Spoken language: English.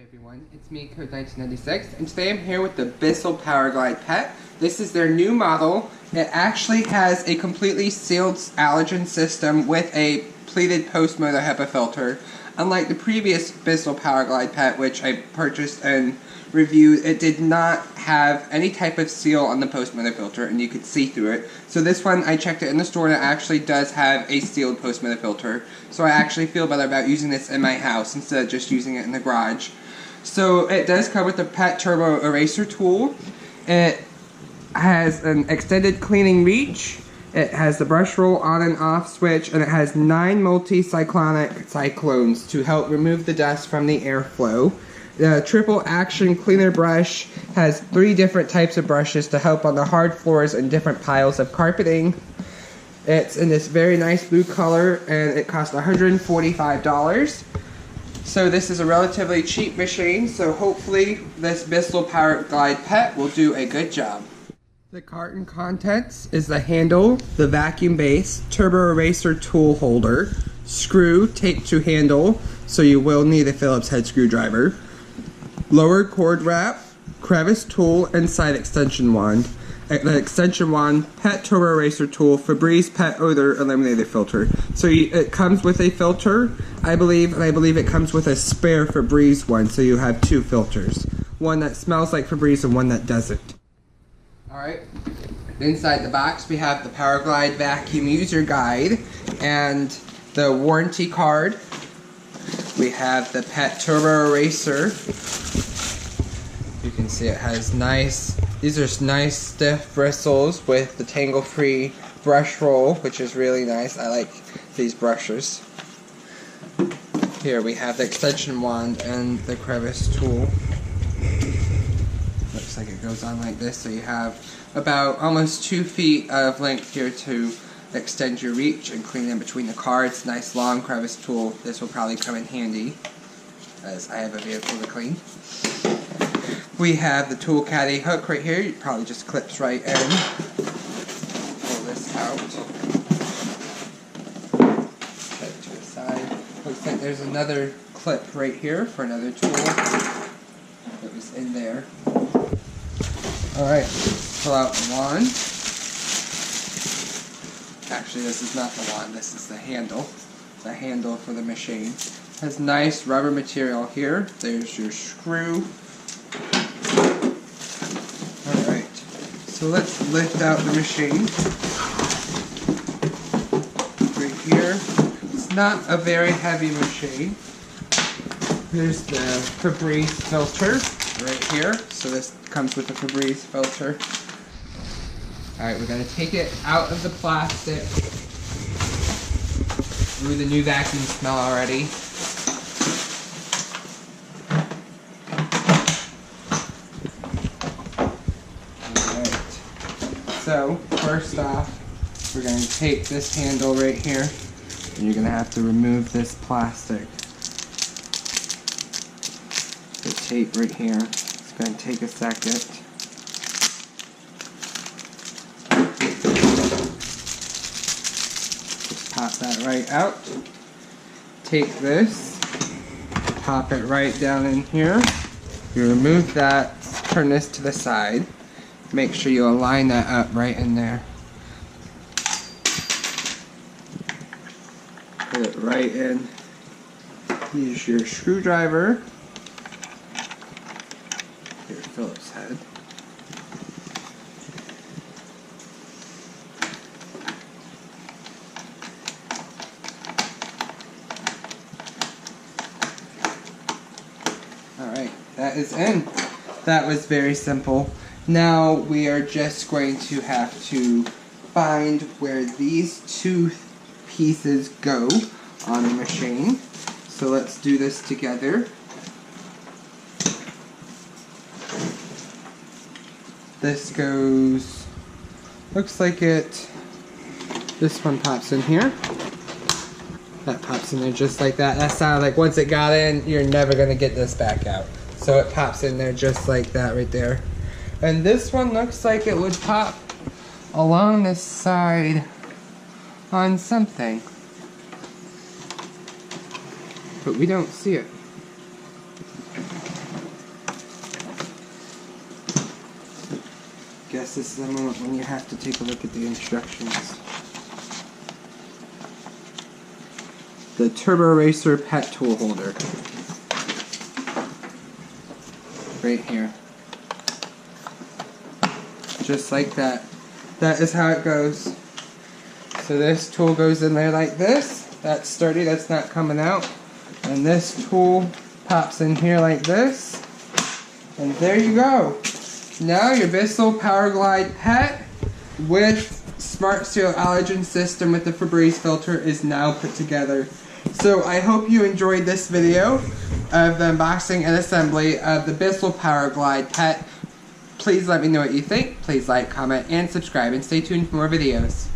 Hey everyone, it's me, Code 1996, and today I'm here with the Bissell Powerglide pet. This is their new model. It actually has a completely sealed allergen system with a pleated post-motor HEPA filter. Unlike the previous Bissell Powerglide pet, which I purchased and reviewed, it did not have any type of seal on the post-motor filter, and you could see through it. So this one, I checked it in the store, and it actually does have a sealed post-motor filter. So I actually feel better about using this in my house instead of just using it in the garage. So it does come with a pet turbo eraser tool. It has an extended cleaning reach. It has the brush roll on and off switch, and it has 9 multi-cyclonic cyclones to help remove the dust from the airflow. The triple action cleaner brush has 3 different types of brushes to help on the hard floors and different piles of carpeting. It's in this very nice blue color, and it costs $145. So this is a relatively cheap machine, so hopefully this Bissell Powerglide pet will do a good job. The Carton Contents is the handle, the vacuum base, turbo eraser tool holder, screw taped to handle, so you will need a Phillips head screwdriver, lower cord wrap, crevice tool, and side extension wand. The extension wand, pet turbo eraser tool, Febreze pet odor eliminator filter. So it comes with a filter, I believe, and I believe it comes with a spare Febreze one, so you have 2 filters. One that smells like Febreze and one that doesn't. Alright, inside the box we have the Powerglide vacuum user guide and the warranty card. We have the pet turbo eraser. You can see it has these are nice stiff bristles with the tangle-free brush roll, which is really nice. I like these brushes. Here we have the extension wand and the crevice tool. Looks like it goes on like this, so you have about almost 2 feet of length here to extend your reach and clean in between the cards. Nice long crevice tool. This will probably come in handy as I have a vehicle to clean. We have the tool caddy hook right here. It probably just clips right in. Pull this out. Set it to the side. Looks like there's another clip right here for another tool that was in there. Alright, pull out the wand. Actually, this is not the wand, this is the handle. The handle for the machine. It has nice rubber material here. There's your screw. Alright, so let's lift out the machine. Right here. It's not a very heavy machine. Here's the Febreze filter right here. So this comes with a Febreze filter. Alright, we're going to take it out of the plastic. Ooh, the new vacuum smell already. So, first off, we're going to take this handle right here, and you're going to have to remove this plastic. The tape right here. It's going to take a second. Just pop that right out. Take this, pop it right down in here. You remove that, turn this to the side. Make sure you align that up right in there. Put it right in. Use your screwdriver. Your Phillips head. Alright, that is in. That was very simple. Now we are just going to have to find where these 2 pieces go on the machine. So let's do this together. This goes, looks like it, this one pops in here. That pops in there just like that. That sounded like once it got in, you're never going to get this back out. So it pops in there just like that right there. And this one looks like it would pop along the side on something. But we don't see it. guess this is the moment when you have to take a look at the instructions. The Turbo Racer pet tool holder. Right here. Just like that. That is how it goes. So this tool goes in there like this. That's sturdy, that's not coming out. And this tool pops in here like this. And there you go. Now your Bissell Powerglide pet with Smart Seal allergen system with the Febreze filter is now put together. So I hope you enjoyed this video of the unboxing and assembly of the Bissell Powerglide pet. Please let me know what you think. Please like, comment, and subscribe, and stay tuned for more videos.